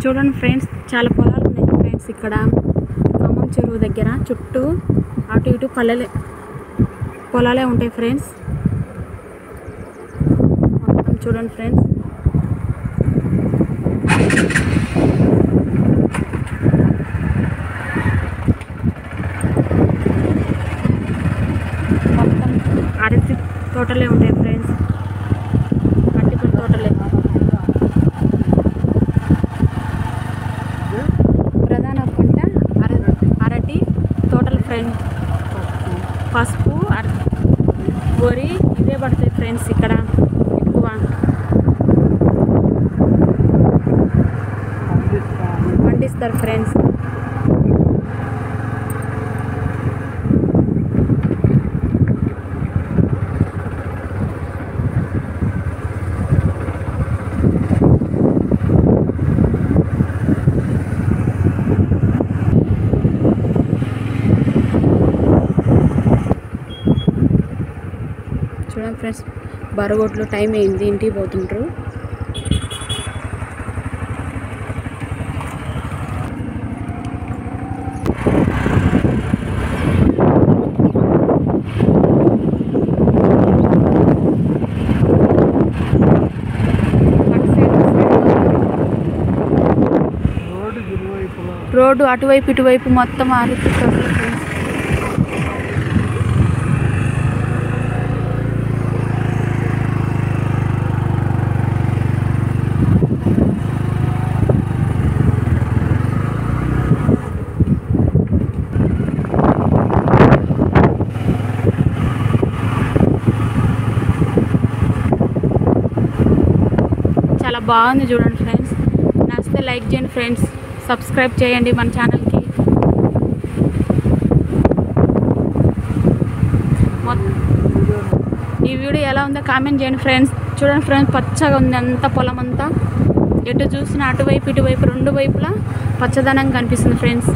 చూడండి ఫ్రెండ్స్, చాలా పొలాలు ఉన్నాయి ఫ్రెండ్స్. ఇక్కడ ఖమ్మం చెరువు దగ్గర చుట్టూ అటు ఇటు పొలాలే ఉంటాయి ఫ్రెండ్స్. మొత్తం చూడండి ఫ్రెండ్స్. మొత్తం అరటి తోటలే ఉంటాయి ఫ్రెండ్స్, అరటిపండు తోటలే. ప్రధాన పంట అరటి తోటలు ఫ్రెండ్స్. పసుపు, వరి ఇవే పడతాయి ఫ్రెండ్స్. ఇక్కడ ఎక్కువ పండిస్తారు ఫ్రెండ్స్. చూడండి ఫ్రెండ్స్, బరగొట్లు టైం అయింది, ఇంటికి పోతుంటారు. రోడ్డు అటువైపు ఇటువైపు మొత్తం అరటి తోటలు ఫ్రెండ్స్. చాలా బాగుంది చూడండి ఫ్రెండ్స్. నచ్చితే లైక్ చేయండి ఫ్రెండ్స్, సబ్స్క్రైబ్ చేయండి మన ఛానల్కి. ఈ వీడియో ఎలా ఉందో కామెంట్ చేయండి ఫ్రెండ్స్. చూడండి ఫ్రెండ్స్, పచ్చగా ఉంది అంతా పొలం అంతా. ఎటు చూసినా అటువైపు ఇటువైపు రెండు వైపులా పచ్చదనం కనిపిస్తుంది ఫ్రెండ్స్.